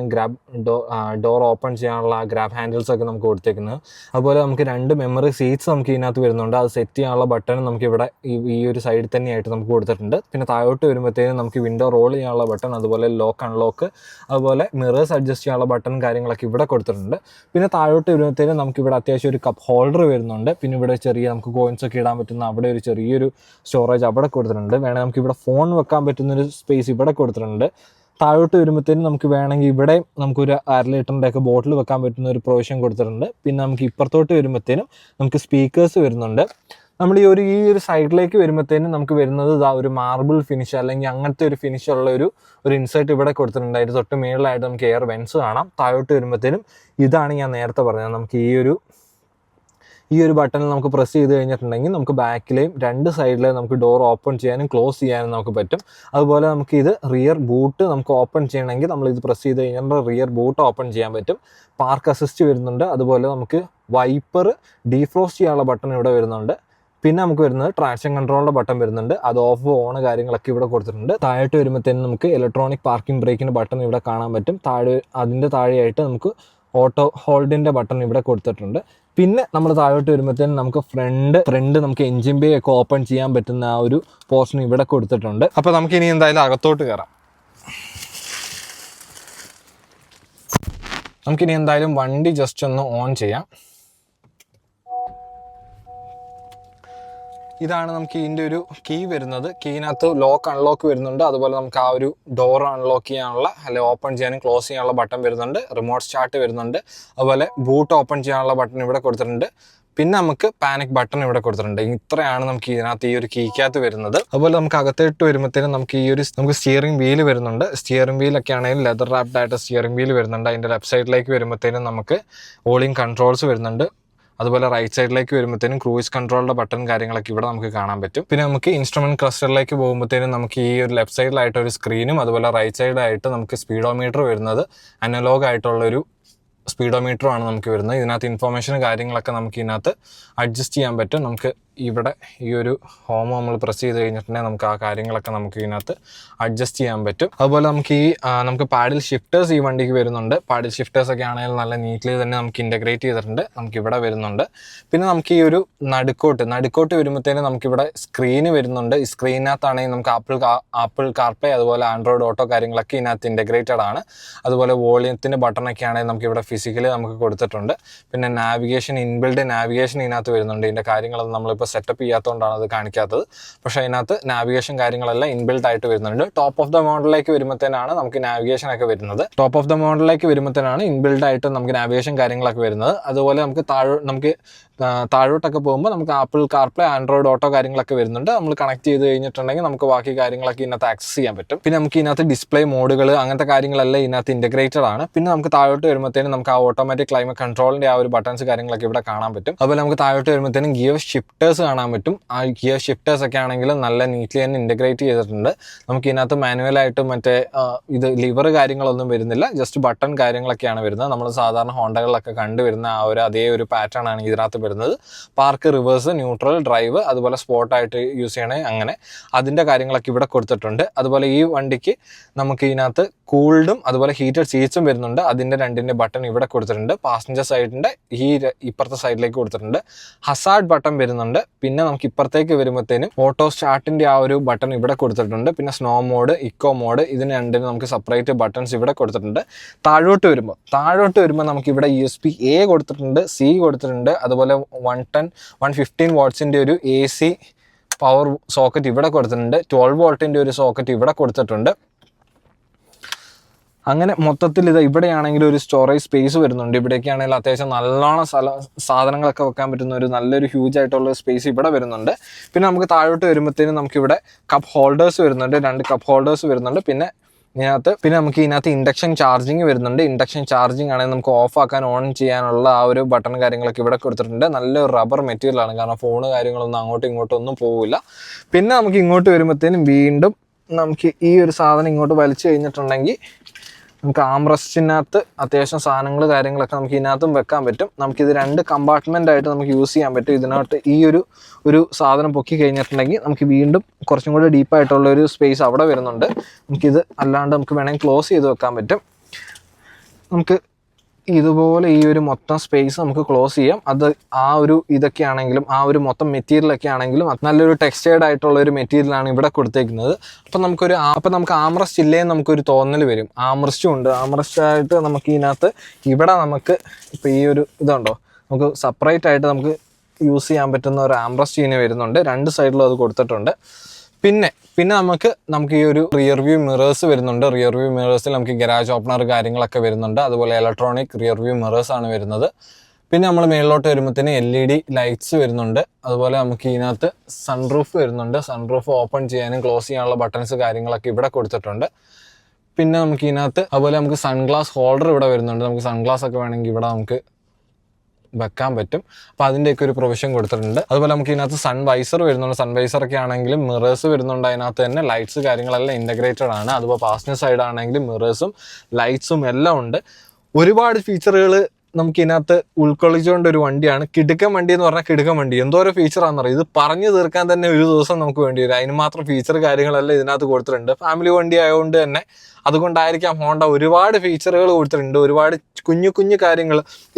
ഡോർ ഓപ്പൺ ചെയ്യാനുള്ള ഗ്രാബ് ഹാൻഡിൽസ് ഒക്കെ നമുക്ക് കൊടുത്തേക്കുന്നത്. അതുപോലെ നമുക്ക് 2 മെമ്മറി സീറ്റ്സ് നമുക്ക് ഇതിനകത്ത് വരുന്നുണ്ട്. അത് സെറ്റ് ചെയ്യാനുള്ള ബട്ടൺ നമുക്ക് ഇവിടെ ഈ ഒരു സൈഡിൽ തന്നെയായിട്ട് നമുക്ക് കൊടുത്തിട്ടുണ്ട്. പിന്നെ താഴോട്ട് വരുമ്പോഴത്തേനും നമുക്ക് വിൻഡോ റോൾ ചെയ്യാനുള്ള ബട്ടൺ, അതുപോലെ ലോക്ക് അൺലോക്ക്, അതുപോലെ മിറേഴ്സ് അഡ്ജസ്റ്റ് ചെയ്യാനുള്ള ബട്ടൺ കാര്യങ്ങളൊക്കെ ഇവിടെ കൊടുത്തിട്ടുണ്ട്. പിന്നെ താഴോട്ട് വരുമ്പോഴത്തേനും നമുക്ക് ഇവിടെ അത്യാവശ്യം ഒരു കപ്പ് ഹോൾഡർ വരുന്നുണ്ട്. പിന്നെ ഇവിടെ ചെറിയ നമുക്ക് കോയിൻസ് ഒക്കെ ഇടാൻ പറ്റുന്ന അവിടെ ഒരു ചെറിയൊരു സ്റ്റോറേജ് അവിടെ കൊടുത്തിട്ടുണ്ട്. വേണമെങ്കിൽ നമുക്ക് ഇവിടെ ഫോൺ വെക്കാൻ പറ്റുന്നൊരു സ്പേസ് ഇവിടെ കൊടുത്തിട്ടുണ്ട്. താഴോട്ട് വരുമ്പോഴത്തേനും നമുക്ക് വേണമെങ്കിൽ ഇവിടെ നമുക്കൊരു 1/2 ലിറ്ററിൻ്റെ ഒക്കെ ബോട്ടിൽ വെക്കാൻ പറ്റുന്ന ഒരു പ്രൊവിഷൻ കൊടുത്തിട്ടുണ്ട്. പിന്നെ നമുക്ക് ഇപ്പുറത്തോട്ട് വരുമ്പോഴത്തേനും നമുക്ക് സ്പീക്കേഴ്സ് വരുന്നുണ്ട്. നമ്മൾ ഈ ഒരു സൈഡിലേക്ക് വരുമ്പോഴത്തേനും നമുക്ക് വരുന്നത് ഒരു മാർബിൾ ഫിനിഷ് അല്ലെങ്കിൽ അങ്ങനത്തെ ഒരു ഫിനിഷുള്ള ഒരു ഇൻസൈറ്റ് ഇവിടെ കൊടുത്തിട്ടുണ്ട്. അതിന് തൊട്ട് മേളിലായിട്ട് നമുക്ക് എയർ വെൻസ് കാണാം. താഴോട്ട് വരുമ്പോഴത്തേനും ഇതാണ് ഞാൻ നേരത്തെ പറഞ്ഞത്, നമുക്ക് ഈ ഒരു ബട്ടണിൽ നമുക്ക് പ്രസ് ചെയ്ത് കഴിഞ്ഞിട്ടുണ്ടെങ്കിൽ നമുക്ക് ബാക്കിലെയും 2 സൈഡിലെയും നമുക്ക് ഡോർ ഓപ്പൺ ചെയ്യാനും ക്ലോസ് ചെയ്യാനും നമുക്ക് പറ്റും. അതുപോലെ നമുക്ക് ഇത് റിയർ ബൂട്ട് നമുക്ക് ഓപ്പൺ ചെയ്യണമെങ്കിൽ നമ്മൾ ഇത് പ്രസ് ചെയ്ത് കഴിഞ്ഞാൽ റിയർ ബൂട്ട് ഓപ്പൺ ചെയ്യാൻ പറ്റും. പാർക്ക് അസിസ്റ്റ് വരുന്നുണ്ട്. അതുപോലെ നമുക്ക് വൈപ്പർ ഡീഫ്രോസ്റ്റ് ചെയ്യാനുള്ള ബട്ടൺ ഇവിടെ വരുന്നുണ്ട്. പിന്നെ നമുക്ക് വരുന്നത് ട്രാക്ഷൻ കൺട്രോളിൻ്റെ ബട്ടൺ വരുന്നുണ്ട്. അത് ഓഫ് ഓൺ കാര്യങ്ങളൊക്കെ ഇവിടെ കൊടുത്തിട്ടുണ്ട്. താഴോട്ട് വരുമ്പോഴത്തേനും നമുക്ക് ഇലക്ട്രോണിക് പാർക്കിംഗ് ബ്രേക്കിൻ്റെ ബട്ടൺ ഇവിടെ കാണാൻ പറ്റും. അതിൻ്റെ താഴെയായിട്ട് നമുക്ക് ഓട്ടോ ഹോൾഡിൻ്റെ ബട്ടൺ ഇവിടെ കൊടുത്തിട്ടുണ്ട്. പിന്നെ നമ്മൾ താഴോട്ട് വരുമ്പോഴത്തേനും നമുക്ക് ഫ്രണ്ട് നമുക്ക് എൻജിൻ ബേ ഒക്കെ ഓപ്പൺ ചെയ്യാൻ പറ്റുന്ന ആ ഒരു പോർഷൻ ഇവിടെ കൊടുത്തിട്ടുണ്ട്. അപ്പോൾ നമുക്ക് ഇനി എന്തായാലും അകത്തോട്ട് കയറാം. നമുക്കിനി എന്തായാലും വണ്ടി ജസ്റ്റ് ഒന്ന് ഓൺ ചെയ്യാം. ഇതാണ് നമുക്ക് ഇതിൻ്റെ ഒരു കീ വരുന്നത്. കീനകത്ത് ലോക്ക് അൺലോക്ക് വരുന്നുണ്ട്. അതുപോലെ നമുക്ക് ആ ഒരു ഡോർ അൺലോക്ക് ചെയ്യാനുള്ള അല്ലെങ്കിൽ ഓപ്പൺ ചെയ്യാനും ക്ലോസ് ചെയ്യാനുള്ള ബട്ടൺ വരുന്നുണ്ട്. റിമോട്ട് സ്റ്റാർട്ട് വരുന്നുണ്ട്. അതുപോലെ ബൂട്ട് ഓപ്പൺ ചെയ്യാനുള്ള ബട്ടൺ ഇവിടെ കൊടുത്തിട്ടുണ്ട്. പിന്നെ നമുക്ക് പാനിക് ബട്ടൺ ഇവിടെ കൊടുത്തിട്ടുണ്ട്. ഇത്രയാണ് നമുക്ക് ഇതിനകത്ത് ഈ ഒരു കീക്കകത്ത് വരുന്നത്. അതുപോലെ നമുക്ക് അകത്തോട്ട് വരുമ്പോഴത്തേനും നമുക്ക് നമുക്ക് സ്റ്റിയറിംഗ് വീല് വരുന്നുണ്ട്. സ്റ്റിയറിംഗ് വീലൊക്കെ ആണെങ്കിൽ ലെതർ റാപ്ഡ് ആയിട്ട് സ്റ്റിയറിംഗ് വീല് വരുന്നുണ്ട്. അതിൻ്റെ ലെഫ്റ്റ് സൈഡിലേക്ക് വരുമ്പോഴത്തേനും നമുക്ക് ഓളിംഗ് കൺട്രോൾസ് വരുന്നുണ്ട്. അതുപോലെ റൈറ്റ് സൈഡിലേക്ക് വരുമ്പോഴത്തേനും ക്രൂയിസ് കൺട്രോളിൻ്റെ ബട്ടൺ കാര്യങ്ങളൊക്കെ ഇവിടെ നമുക്ക് കാണാൻ പറ്റും. പിന്നെ നമുക്ക് ഇൻസ്ട്രുമെന്റ് ക്ലസ്റ്ററിലേക്ക് പോകുമ്പോഴത്തേനും നമുക്ക് ഈ ഒരു ലെഫ്റ്റ് സൈഡിലായിട്ട് ഒരു സ്ക്രീനും അതുപോലെ റൈറ്റ് സൈഡായിട്ട് നമുക്ക് സ്പീഡോമീറ്റർ വരുന്നത് അനലോഗ് ആയിട്ടുള്ളൊരു സ്പീഡോമീറ്ററുമാണ് നമുക്ക് വരുന്നത്. ഇതിനകത്ത് ഇൻഫോർമേഷൻ കാര്യങ്ങളൊക്കെ നമുക്ക് ഇതിനകത്ത് അഡ്ജസ്റ്റ് ചെയ്യാൻ പറ്റും. നമുക്ക് ഇവിടെ ഈ ഒരു ഹോം നമ്മൾ പ്രസ് ചെയ്ത് കഴിഞ്ഞിട്ടുണ്ടെങ്കിൽ നമുക്ക് ആ കാര്യങ്ങളൊക്കെ നമുക്ക് ഇതിനകത്ത് അഡ്ജസ്റ്റ് ചെയ്യാൻ പറ്റും. അതുപോലെ നമുക്ക് നമുക്ക് പാഡിൽ ഷിഫ്റ്റേഴ്സ് ഈ വണ്ടിക്ക് വരുന്നുണ്ട്. പാഡിൽ ഷിഫ്റ്റേഴ്സ് ഒക്കെ ആണെങ്കിൽ നല്ല നീറ്റ്ലി തന്നെ നമുക്ക് ഇൻ്റഗ്രേറ്റ് ചെയ്തിട്ടുണ്ട്. നമുക്ക് ഇവിടെ വരുന്നുണ്ട്. പിന്നെ നമുക്ക് ഈ ഒരു നടുക്കോട്ട് വരുമ്പോഴത്തേനും നമുക്കിവിടെ സ്ക്രീന് വരുന്നുണ്ട്. ഈ സ്ക്രീനകത്താണെങ്കിൽ നമുക്ക് ആപ്പിൾ കാർപ്ലേ അതുപോലെ ആൻഡ്രോയിഡ് ഓട്ടോ കാര്യങ്ങളൊക്കെ ഇതിനകത്ത് ഇൻ്റഗ്രേറ്റഡ് ആണ്. അതുപോലെ വോളിയത്തിൻ്റെ ബട്ടണൊക്കെ ആണെങ്കിൽ നമുക്ക് ഇവിടെ ഫിസിക്കലി നമുക്ക് കൊടുത്തിട്ടുണ്ട്. പിന്നെ ഇൻബിൽഡ് നാവിഗേഷൻ ഇതിനകത്ത് വരുന്നുണ്ട്. ഇതിൻ്റെ കാര്യങ്ങളൊന്നും നമ്മളിപ്പോൾ സെറ്റപ്പ് ചെയ്യാത്തതുകൊണ്ടാണ് അത് കാണിക്കാത്തത്. പക്ഷേ അതിനകത്ത് നാവിഗേഷൻ കാര്യങ്ങളെല്ലാം ഇൻബിൽഡ് ആയിട്ട് വരുന്നുണ്ട്. ടോപ്പ് ഓഫ് ദ മോഡലിലേക്ക് വരുമ്പോഴത്തേനാണ് നമുക്ക് നാവിഗേഷൻ ഒക്കെ വരുന്നത്. ടോപ്പ് ഓഫ് ദ മോഡലിലേക്ക് വരുമ്പോഴത്തേനാണ് ഇൻബിൽഡ് ആയിട്ട് നമുക്ക് നാവിഗേഷൻ കാര്യങ്ങളൊക്കെ വരുന്നത്. അതുപോലെ നമുക്ക് താഴോട്ടൊക്കെ പോകുമ്പോൾ നമുക്ക് ആപ്പിൾ കാർപ്ലേ ആൻഡ്രോയിഡ് ഓട്ടോ കാര്യങ്ങളൊക്കെ വരുന്നുണ്ട്. നമ്മൾ കണക്ട് ചെയ്ത് കഴിഞ്ഞിട്ടുണ്ടെങ്കിൽ നമുക്ക് ബാക്കി കാര്യങ്ങളൊക്കെ ഇതിനകത്ത് ആക്സസ് ചെയ്യാൻ പറ്റും. പിന്നെ നമുക്ക് ഇതിനകത്ത് ഡിസ്പ്ലേ മോഡുകൾ അങ്ങനത്തെ കാര്യങ്ങളെല്ലാം ഇതിനകത്ത് ഇൻ്റഗ്രേറ്റഡ് ആണ്. പിന്നെ നമുക്ക് താഴോട്ട് വരുമ്പോഴത്തേനും നമുക്ക് ആ ഓട്ടോമാറ്റിക് ക്ലൈമറ്റ് കൺട്രോളിൻ്റെ ആ ഒരു ബട്ടൺസ് കാര്യങ്ങളൊക്കെ ഇവിടെ കാണാൻ പറ്റും. അതുപോലെ നമുക്ക് താഴോട്ട് വരുമ്പോഴത്തേനും ഗിയർ ഷിഫ്റ്റേഴ്സ് കാണാൻ പറ്റും. ആ ഗിയർ ഷിഫ്റ്റേഴ്സ് ഒക്കെ ആണെങ്കിൽ നല്ല നീറ്റ്ലി തന്നെ ഇൻ്റഗ്രേറ്റ് ചെയ്തിട്ടുണ്ട്. നമുക്ക് ഇതിനകത്ത് മാനുവലായിട്ട് മറ്റേ ഇത് ലിവർ കാര്യങ്ങളൊന്നും വരുന്നില്ല. ജസ്റ്റ് ബട്ടൺ കാര്യങ്ങളൊക്കെയാണ് വരുന്നത്. നമ്മൾ സാധാരണ ഹോണ്ടകളിലൊക്കെ കണ്ടുവരുന്ന ആ ഒരു അതേ ഒരു പാറ്റേൺ ആണ് ഇതിനകത്ത് വരുന്നത്. പാർക്ക്, റിവേഴ്സ്, ന്യൂട്രൽ, ഡ്രൈവ്, അതുപോലെ സ്പോട്ടായിട്ട് യൂസ് ചെയ്യണേ അങ്ങനെ അതിൻ്റെ കാര്യങ്ങളൊക്കെ ഇവിടെ കൊടുത്തിട്ടുണ്ട്. അതുപോലെ ഈ വണ്ടിക്ക് നമുക്ക് ഇതിനകത്ത് കൂൾഡും അതുപോലെ ഹീറ്റഡ് സീറ്റ്സും വരുന്നുണ്ട്. അതിൻ്റെ രണ്ടിൻ്റെ ബട്ടൺ ഇവിടെ കൊടുത്തിട്ടുണ്ട്. പാസഞ്ചർ സൈഡിൻ്റെ ഇപ്പുറത്തെ സൈഡിലേക്ക് കൊടുത്തിട്ടുണ്ട്. ഹസാർഡ് ബട്ടൺ വരുന്നുണ്ട്. പിന്നെ നമുക്ക് ഇപ്പുറത്തേക്ക് വരുമ്പോഴത്തേനും ഓട്ടോ സ്റ്റാർട്ടിൻ്റെ ആ ഒരു ബട്ടൺ ഇവിടെ കൊടുത്തിട്ടുണ്ട്. പിന്നെ സ്നോ മോഡ്, ഇക്കോ മോഡ് ഇതിന് രണ്ടിനും നമുക്ക് സെപ്പറേറ്റ് ബട്ടൺസ് ഇവിടെ കൊടുത്തിട്ടുണ്ട്. താഴോട്ട് വരുമ്പോൾ നമുക്ക് ഇവിടെ USB-A കൊടുത്തിട്ടുണ്ട്, C കൊടുത്തിട്ടുണ്ട്. അതുപോലെ 115 വാട്ട്സിൻ്റെ ഒരു AC പവർ സോക്കറ്റ് ഇവിടെ കൊടുത്തിട്ടുണ്ട്. 12 വോൾട്ടിൻ്റെ ഒരു സോക്കറ്റ് ഇവിടെ കൊടുത്തിട്ടുണ്ട്. അങ്ങനെ മൊത്തത്തിൽ ഇവിടെയാണെങ്കിൽ ഒരു സ്റ്റോറേജ് സ്പേസ് വരുന്നുണ്ട്. ഇവിടേക്കാണെങ്കിൽ അത്യാവശ്യം നല്ലോണം സാധനങ്ങളൊക്കെ വെക്കാൻ പറ്റുന്ന ഒരു നല്ലൊരു ഹ്യൂജ് ആയിട്ടുള്ള സ്പേസ് ഇവിടെ വരുന്നുണ്ട്. പിന്നെ നമുക്ക് താഴോട്ട് വരുമ്പോഴത്തേനും നമുക്കിവിടെ കപ്പ് ഹോൾഡേഴ്സ് വരുന്നുണ്ട്. 2 കപ്പ് ഹോൾഡേഴ്സ് വരുന്നുണ്ട്. പിന്നെ നമുക്ക് ഇതിനകത്ത് ഇൻഡക്ഷൻ ചാർജിങ് വരുന്നുണ്ട്. ഇൻഡക്ഷൻ ചാർജിങ് ആണെങ്കിൽ നമുക്ക് ഓഫ് ആക്കാൻ ഓൺ ചെയ്യാനുള്ള ആ ഒരു ബട്ടൺ കാര്യങ്ങളൊക്കെ ഇവിടെ കൊടുത്തിട്ടുണ്ട്. നല്ലൊരു റബ്ബർ മെറ്റീരിയൽ ആണ്. കാരണം ഫോണ് കാര്യങ്ങളൊന്നും അങ്ങോട്ടും ഇങ്ങോട്ടും ഒന്നും പോവില്ല. പിന്നെ നമുക്ക് ഇങ്ങോട്ട് വരുമ്പോഴത്തേനും വീണ്ടും നമുക്ക് ഈ ഒരു സാധനം ഇങ്ങോട്ട് വലിച്ചു കഴിഞ്ഞിട്ടുണ്ടെങ്കിൽ നമുക്ക് ആംറസ്റ്റിനകത്ത് അത്യാവശ്യം സാധനങ്ങൾ കാര്യങ്ങളൊക്കെ നമുക്ക് ഇതിനകത്തും വെക്കാൻ പറ്റും. നമുക്കിത് 2 കമ്പാർട്ട്മെൻ്റ് ആയിട്ട് നമുക്ക് യൂസ് ചെയ്യാൻ പറ്റും. ഇതിനകത്ത് ഈ ഒരു സാധനം പൊക്കി കഴിഞ്ഞിട്ടുണ്ടെങ്കിൽ നമുക്ക് വീണ്ടും കുറച്ചും കൂടി ഡീപ്പായിട്ടുള്ള ഒരു സ്പേസ് അവിടെ വരുന്നുണ്ട്. നമുക്കിത് അല്ലാണ്ട് നമുക്ക് വേണമെങ്കിൽ ക്ലോസ് ചെയ്ത് വെക്കാൻ പറ്റും. നമുക്ക് ഇതുപോലെ ഈ ഒരു മൊത്തം സ്പേസ് നമുക്ക് ക്ലോസ് ചെയ്യാം. അത് ആ ഒരു ഇതൊക്കെ ആണെങ്കിലും ആ ഒരു മൊത്തം മെറ്റീരിയലൊക്കെ ആണെങ്കിലും നല്ലൊരു ടെക്സ്റ്റൈഡ് ആയിട്ടുള്ള ഒരു മെറ്റീരിയലാണ് ഇവിടെ കൊടുത്തേക്കുന്നത്. അപ്പം നമുക്ക് ആംറസ്റ്റ് ഇല്ലേന്ന് നമുക്കൊരു തോന്നൽ വരും. ആംറസ്റ്റും ഉണ്ട്. ആംറസ്റ്റായിട്ട് നമുക്ക് ഇതിനകത്ത് ഇവിടെ നമുക്ക് ഇപ്പോൾ ഈ ഒരു ഇതുണ്ടോ നമുക്ക് സെപ്പറേറ്റ് ആയിട്ട് നമുക്ക് യൂസ് ചെയ്യാൻ പറ്റുന്ന ഒരു ആംറസ്റ്റ് ഇതിന് വരുന്നുണ്ട്. 2 സൈഡിലും അത് കൊടുത്തിട്ടുണ്ട്. പിന്നെ നമുക്ക് ഈ ഒരു റിയർ വ്യൂ മിറേഴ്സ് വരുന്നുണ്ട്. റിയർ വ്യൂ മിറേഴ്സിൽ നമുക്ക് ഗരാജ് ഓപ്പണർ കാര്യങ്ങളൊക്കെ വരുന്നുണ്ട്. അതുപോലെ ഇലക്ട്രോണിക് റിയർ വ്യൂ മിറേഴ്സ് ആണ് വരുന്നത്. പിന്നെ നമ്മൾ മേളിലോട്ട് വരുമ്പോഴത്തേന് LED ലൈറ്റ്സ് വരുന്നുണ്ട്. അതുപോലെ നമുക്ക് ഇതിനകത്ത് സൺറൂഫ് വരുന്നുണ്ട്. സൺറൂഫ് ഓപ്പൺ ചെയ്യാനും ക്ലോസ് ചെയ്യാനുള്ള ബട്ടൺസ് കാര്യങ്ങളൊക്കെ ഇവിടെ കൊടുത്തിട്ടുണ്ട്. പിന്നെ നമുക്ക് ഇതിനകത്ത് അതുപോലെ നമുക്ക് സൺഗ്ലാസ് ഹോൾഡർ ഇവിടെ വരുന്നുണ്ട്. നമുക്ക് സൺഗ്ലാസ് ഒക്കെ വേണമെങ്കിൽ ഇവിടെ നമുക്ക് വെക്കാൻ പറ്റും. അപ്പോൾ അതിൻ്റെയൊക്കെ ഒരു പ്രൊവിഷൻ കൊടുത്തിട്ടുണ്ട്. അതുപോലെ നമുക്ക് ഇതിനകത്ത് സൺ വൈസർ വരുന്നുണ്ട്. സൺ വൈസറൊക്കെ ആണെങ്കിലും മിറേഴ്സ് വരുന്നുണ്ട്. അതിനകത്ത് തന്നെ ലൈറ്റ്സ് കാര്യങ്ങളെല്ലാം ഇൻ്റഗ്രേറ്റഡ് ആണ്. അതുപോലെ പാസഞ്ചർ സൈഡ് ആണെങ്കിലും മിറേഴ്സും ലൈറ്റ്സും എല്ലാം ഉണ്ട്. ഒരുപാട് ഫീച്ചറുകൾ നമുക്ക് ഇതിനകത്ത് ഉൾക്കൊള്ളിച്ചുകൊണ്ട് ഒരു വണ്ടിയാണ്. കിടുക്കൻ വണ്ടി എന്ന് പറഞ്ഞാൽ കിടുക്കൻ വണ്ടി. എന്തോരോ ഫീച്ചറാണെന്ന് പറയും. ഇത് പറഞ്ഞു തീർക്കാൻ തന്നെ ഒരു ദിവസം നമുക്ക് വേണ്ടി വരും. അതിന് മാത്രം ഫീച്ചർ കാര്യങ്ങളെല്ലാം ഇതിനകത്ത് കൊടുത്തിട്ടുണ്ട്. ഫാമിലി വണ്ടി ആയതുകൊണ്ട് തന്നെ അതുകൊണ്ടായിരിക്കാം ഹോണ്ട ഒരുപാട് ഫീച്ചറുകൾ കൊടുത്തിട്ടുണ്ട്. ഒരുപാട് കുഞ്ഞു കാര്യങ്ങൾ.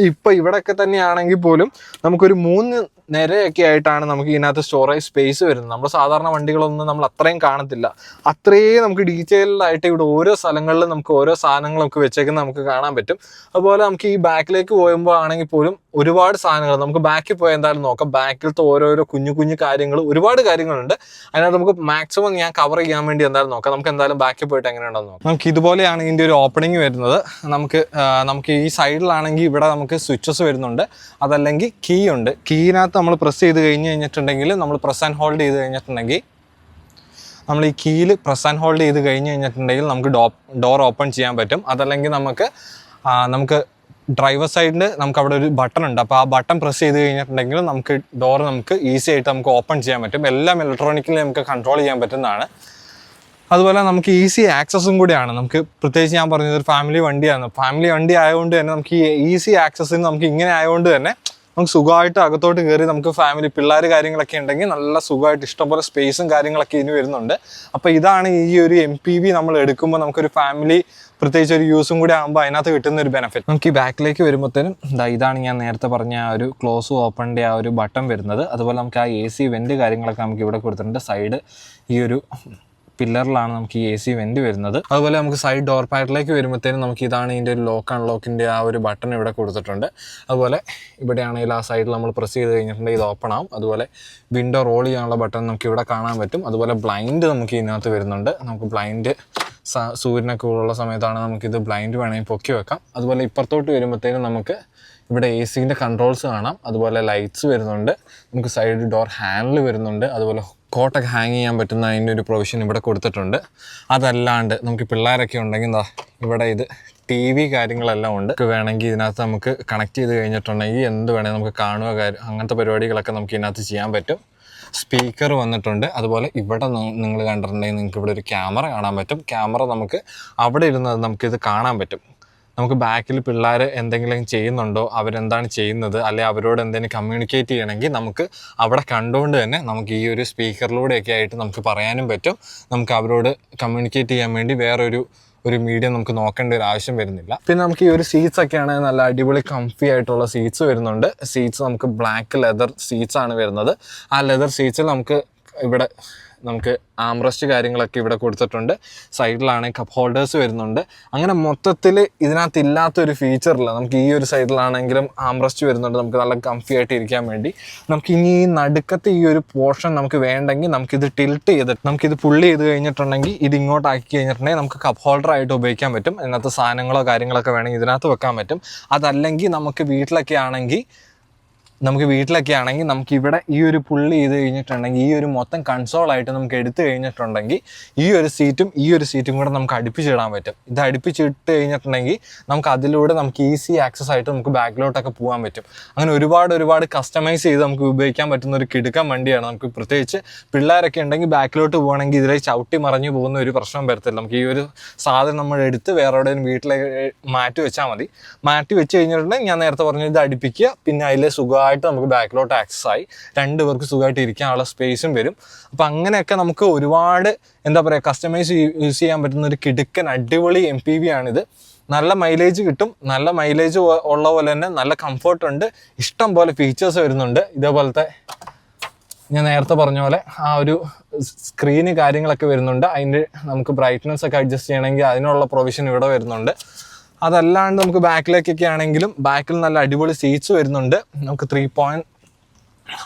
ഇപ്പോൾ ഇവിടെയൊക്കെ തന്നെയാണെങ്കിൽ പോലും നമുക്കൊരു 3 നിരയൊക്കെ ആയിട്ടാണ് നമുക്ക് ഇതിനകത്ത് സ്റ്റോറേജ് സ്പേസ് വരുന്നത്. നമ്മൾ സാധാരണ വണ്ടികളൊന്നും നമ്മൾ അത്രയും കാണത്തില്ല. അത്രയും നമുക്ക് ഡീറ്റെയിൽഡ് ആയിട്ട് ഇവിടെ ഓരോ സ്ഥലങ്ങളിലും നമുക്ക് ഓരോ സാധനങ്ങൾ നമുക്ക് വെച്ചേക്കുന്നത് നമുക്ക് കാണാൻ പറ്റും. അതുപോലെ നമുക്ക് ഈ ബാക്കിലേക്ക് പോകുമ്പോൾ ആണെങ്കിൽ പോലും ഒരുപാട് സാധനങ്ങൾ നമുക്ക് ബാക്കിൽ പോയി എന്തായാലും നോക്കാം. ബാക്കിലത്തെ ഓരോരോ കുഞ്ഞു കാര്യങ്ങൾ ഒരുപാട് കാര്യങ്ങളുണ്ട്. അതിനകത്ത് നമുക്ക് മാക്സിമം ഞാൻ കവർ ചെയ്യാൻ വേണ്ടി എന്തായാലും നോക്കാം. നമുക്ക് എന്തായാലും ബാക്കിൽ പോയിട്ട് എങ്ങനെയുണ്ടെന്ന് നോക്കാം. നമുക്ക് ഇതുപോലെയാണ് ഇതിൻ്റെ ഒരു ഓപ്പണിംഗ് വരുന്നത്. നമുക്ക് ഈ സൈഡിലാണെങ്കിൽ ഇവിടെ നമുക്ക് സ്വിച്ചസ് വരുന്നുണ്ട്. അതല്ലെങ്കിൽ കീ ഉണ്ട്. കീനകത്ത് നമ്മൾ പ്രസ് ചെയ്ത് കഴിഞ്ഞിട്ടുണ്ടെങ്കിൽ നമ്മൾ പ്രസ് ആൻഡ് ഹോൾഡ് ചെയ്ത് കഴിഞ്ഞിട്ടുണ്ടെങ്കിൽ നമ്മൾ ഈ കീയിൽ പ്രസ് ആൻഡ് ഹോൾഡ് ചെയ്ത് കഴിഞ്ഞിട്ടുണ്ടെങ്കിൽ നമുക്ക് ഡോർ ഓപ്പൺ ചെയ്യാൻ പറ്റും. അതല്ലെങ്കിൽ നമുക്ക് ഡ്രൈവർ സൈഡിൽ നമുക്ക് അവിടെ ഒരു ബട്ടൺ ഉണ്ട്. അപ്പോൾ ആ ബട്ടൺ പ്രസ് ചെയ്ത് കഴിഞ്ഞിട്ടുണ്ടെങ്കിൽ നമുക്ക് ഡോർ നമുക്ക് ഈസി ആയിട്ട് നമുക്ക് ഓപ്പൺ ചെയ്യാൻ പറ്റും. എല്ലാം ഇലക്ട്രോണിക്കലി നമുക്ക് കൺട്രോൾ ചെയ്യാൻ പറ്റുന്നതാണ്. അതുപോലെ നമുക്ക് ഈസി ആക്സസും കൂടിയാണ്. നമുക്ക് പ്രത്യേകിച്ച് ഞാൻ പറഞ്ഞത് ഒരു ഫാമിലി വണ്ടിയാണ്. ഫാമിലി വണ്ടി ആയതുകൊണ്ട് തന്നെ നമുക്ക് ഈ ഈസി ആക്സസിന് നമുക്ക് ഇങ്ങനെ ആയതുകൊണ്ട് തന്നെ നമുക്ക് സുഖമായിട്ട് അകത്തോട്ട് കയറി നമുക്ക് ഫാമിലി പിള്ളേർ കാര്യങ്ങളൊക്കെ ഉണ്ടെങ്കിൽ നല്ല സുഖമായിട്ട് ഇഷ്ടംപോലെ സ്പേസും കാര്യങ്ങളൊക്കെ ഇതിന് വരുന്നുണ്ട്. അപ്പോൾ ഇതാണ് ഈ ഒരു MPV നമ്മൾ എടുക്കുമ്പോൾ നമുക്കൊരു ഫാമിലി പ്രത്യേകിച്ച് ഒരു യൂസും കൂടി ആകുമ്പോൾ അതിനകത്ത് കിട്ടുന്ന ഒരു ബെനിഫിറ്റ്. നമുക്ക് ഈ ബാക്കിലേക്ക് വരുമ്പോഴത്തേനും ഇതാണ് ഞാൻ നേരത്തെ പറഞ്ഞ ആ ഒരു ക്ലോസ് ഓപ്പണിൻ്റെ ആ ഒരു ബട്ടൺ വരുന്നത്. അതുപോലെ നമുക്ക് ആ AC വെൻറ്റ് കാര്യങ്ങളൊക്കെ നമുക്ക് ഇവിടെ കൊടുത്തിട്ടുണ്ട്. സൈഡ് ഈ ഒരു പില്ലറിലാണ് നമുക്ക് ഈ AC വെൻറ്റ് വരുന്നത്. അതുപോലെ നമുക്ക് സൈഡ് ഡോർ പാഡിലേക്ക് വരുമ്പോഴത്തേനും നമുക്ക് ഇതാണ് ഇതിൻ്റെ ഒരു ലോക്ക് അൺലോക്കിൻ്റെ ആ ഒരു ബട്ടൺ ഇവിടെ കൊടുത്തിട്ടുണ്ട്. അതുപോലെ ഇവിടെയാണെങ്കിൽ ആ സൈഡിൽ നമ്മൾ പ്രസ് ചെയ്ത് കഴിഞ്ഞിട്ടുണ്ടെങ്കിൽ ഇത് ഓപ്പൺ ആവും. അതുപോലെ വിൻഡോ റോൾ ചെയ്യാനുള്ള ബട്ടൺ നമുക്ക് ഇവിടെ കാണാൻ പറ്റും. അതുപോലെ ബ്ലൈൻഡ് നമുക്ക് ഇതിനകത്ത് വരുന്നുണ്ട്. നമുക്ക് ബ്ലൈൻഡ് സൂര്യനൊക്കെ ഉള്ള സമയത്താണ് നമുക്കിത് ബ്ലൈൻഡ് വേണമെങ്കിൽ പൊക്കി വെക്കാം. അതുപോലെ ഇപ്പുറത്തോട്ട് വരുമ്പോഴത്തേനും നമുക്ക് ഇവിടെ AC-ൻ്റെ കൺട്രോൾസ് കാണാം. അതുപോലെ ലൈറ്റ്സ് വരുന്നുണ്ട്. നമുക്ക് സൈഡ് ഡോർ ഹാൻഡിൽ വരുന്നുണ്ട്. അതുപോലെ കോട്ടൊക്കെ ഹാങ് ചെയ്യാൻ പറ്റുന്ന അതിൻ്റെ ഒരു പ്രൊവിഷൻ ഇവിടെ കൊടുത്തിട്ടുണ്ട്. അതല്ലാണ്ട് നമുക്ക് പിള്ളേരൊക്കെ ഉണ്ടെങ്കിൽ ഇവിടെ ഇത് TV കാര്യങ്ങളെല്ലാം ഉണ്ട്. വേണമെങ്കിൽ ഇതിനകത്ത് നമുക്ക് കണക്ട് ചെയ്ത് കഴിഞ്ഞിട്ടുണ്ടെങ്കിൽ എന്ത് വേണമെങ്കിൽ നമുക്ക് കാണുക അങ്ങനത്തെ പരിപാടികളൊക്കെ നമുക്ക് ഇതിനകത്ത് ചെയ്യാൻ പറ്റും. സ്പീക്കർ വന്നിട്ടുണ്ട്. അതുപോലെ ഇവിടെ നിങ്ങൾ കണ്ടിട്ടുണ്ടെങ്കിൽ നിങ്ങൾക്ക് ഇവിടെ ഒരു ക്യാമറ കാണാൻ പറ്റും. ക്യാമറ നമുക്ക് അവിടെ ഇരുന്നത് നമുക്കിത് കാണാൻ പറ്റും. നമുക്ക് ബാക്കിൽ പിള്ളേർ എന്തെങ്കിലും ചെയ്യുന്നുണ്ടോ, അവരെന്താണ് ചെയ്യുന്നത്, അല്ലെങ്കിൽ അവരോട് എന്തെങ്കിലും കമ്മ്യൂണിക്കേറ്റ് ചെയ്യണമെങ്കിൽ നമുക്ക് അവിടെ കണ്ടുകൊണ്ട് തന്നെ നമുക്ക് ഈ ഒരു സ്പീക്കറിലൂടെയൊക്കെ ആയിട്ട് നമുക്ക് പറയാനും പറ്റും. നമുക്ക് അവരോട് കമ്മ്യൂണിക്കേറ്റ് ചെയ്യാൻ വേണ്ടി വേറൊരു മീഡിയം നമുക്ക് നോക്കേണ്ട ഒരു ആവശ്യം വരുന്നില്ല. പിന്നെ നമുക്ക് ഈ ഒരു സീറ്റ്സ് ഒക്കെയാണ് നല്ല അടിപൊളി കംഫി ആയിട്ടുള്ള സീറ്റ്സ് വരുന്നുണ്ട്. സീറ്റ്സ് നമുക്ക് ബ്ലാക്ക് ലെതർ സീറ്റ്സ് ആണ് വരുന്നത്. ആ ലെതർ സീറ്റ്സിൽ നമുക്ക് ആംറസ്റ്റ് കാര്യങ്ങളൊക്കെ ഇവിടെ കൊടുത്തിട്ടുണ്ട്. സൈഡിലാണെങ്കിൽ കപ്പ് ഹോൾഡേഴ്സ് വരുന്നുണ്ട്. അങ്ങനെ മൊത്തത്തിൽ ഇതിനകത്ത് ഇല്ലാത്തൊരു ഫീച്ചറില്ല. നമുക്ക് ഈ ഒരു സൈഡിലാണെങ്കിലും ആംറസ്റ്റ് വരുന്നുണ്ട്. നമുക്ക് നല്ല കംഫി ആയിട്ട് ഇരിക്കാൻ വേണ്ടി. നമുക്ക് ഇനി ഈ നടുക്കത്തെ ഈ ഒരു പോർഷൻ നമുക്ക് വേണ്ടെങ്കിൽ നമുക്കിത് ടിൽട്ട് ചെയ്തിട്ട് നമുക്കിത് പുള്ളി ചെയ്ത് കഴിഞ്ഞിട്ടുണ്ടെങ്കിൽ ഇത് ഇങ്ങോട്ടാക്കി കഴിഞ്ഞിട്ടുണ്ടെങ്കിൽ നമുക്ക് കപ്പ് ഹോൾഡർ ആയിട്ട് ഉപയോഗിക്കാൻ പറ്റും. അതിനകത്ത് സാധനങ്ങളോ കാര്യങ്ങളൊക്കെ വേണമെങ്കിൽ ഇതിനകത്ത് വെക്കാൻ പറ്റും. അതല്ലെങ്കിൽ നമുക്ക് വീട്ടിലൊക്കെ ആണെങ്കിൽ നമുക്ക് ഇവിടെ ഈ ഒരു പുള്ളി ചെയ്ത് കഴിഞ്ഞിട്ടുണ്ടെങ്കിൽ ഈ ഒരു മൊത്തം കൺസോളായിട്ട് നമുക്ക് എടുത്തു കഴിഞ്ഞിട്ടുണ്ടെങ്കിൽ ഈ ഒരു സീറ്റും കൂടെ നമുക്ക് അടുപ്പിച്ചിടാൻ പറ്റും. ഇത് അടുപ്പിച്ചിട്ട് കഴിഞ്ഞിട്ടുണ്ടെങ്കിൽ നമുക്ക് അതിലൂടെ നമുക്ക് ഈസി ആക്സസ് ആയിട്ട് നമുക്ക് ബാക്കിലോട്ടൊക്കെ പോകാൻ പറ്റും. അങ്ങനെ ഒരുപാട് കസ്റ്റമൈസ് ചെയ്ത് നമുക്ക് ഉപയോഗിക്കാൻ പറ്റുന്ന ഒരു കിടുക്കൻ വണ്ടിയാണ്. നമുക്ക് പ്രത്യേകിച്ച് പിള്ളേരൊക്കെ ഉണ്ടെങ്കിൽ ബാക്കിലോട്ട് പോകണമെങ്കിൽ ഇതിലെ ചവിട്ടി മറിഞ്ഞു പോകുന്ന ഒരു പ്രശ്നം വരത്തില്ല. നമുക്ക് ഈ ഒരു സാധനം നമ്മൾ എടുത്ത് വേറെ എവിടെയും വീട്ടിലേക്ക് മാറ്റി വെച്ചാൽ മതി. മാറ്റി വെച്ച് കഴിഞ്ഞിട്ടുണ്ടെങ്കിൽ ഞാൻ നേരത്തെ പറഞ്ഞു ഇത് അടുപ്പിക്കുക, പിന്നെ അതിലെ സുഖമായിട്ട് നമുക്ക് ബാക്കിലോട്ട് ആക്സസ് ആയി 2 പേർക്ക് സുഖമായിട്ട് ഇരിക്കാനുള്ള സ്പേസും വരും. അപ്പം അങ്ങനെയൊക്കെ നമുക്ക് ഒരുപാട് കസ്റ്റമൈസ് യൂസ് ചെയ്യാൻ പറ്റുന്ന ഒരു കിടുക്കൻ അടിപൊളി MPV ആണിത്. നല്ല മൈലേജ് കിട്ടും. നല്ല മൈലേജ് ഉള്ള പോലെ തന്നെ നല്ല കംഫർട്ട് ഉണ്ട്. ഇഷ്ടം പോലെ ഫീച്ചേഴ്സ് വരുന്നുണ്ട്. ഇതേപോലത്തെ ഞാൻ നേരത്തെ പറഞ്ഞ പോലെ ആ ഒരു സ്ക്രീന് കാര്യങ്ങളൊക്കെ വരുന്നുണ്ട്. അതിൻ്റെ നമുക്ക് ബ്രൈറ്റ്നസ് ഒക്കെ അഡ്ജസ്റ്റ് ചെയ്യണമെങ്കിൽ അതിനുള്ള പ്രൊവിഷൻ ഇവിടെ വരുന്നുണ്ട്. അതല്ലാണ്ട് നമുക്ക് ബാക്കിലേക്കൊക്കെ ആണെങ്കിലും ബാക്കിൽ നല്ല അടിപൊളി സീറ്റ്സ് വരുന്നുണ്ട്. നമുക്ക് 3 പോയിന്റ്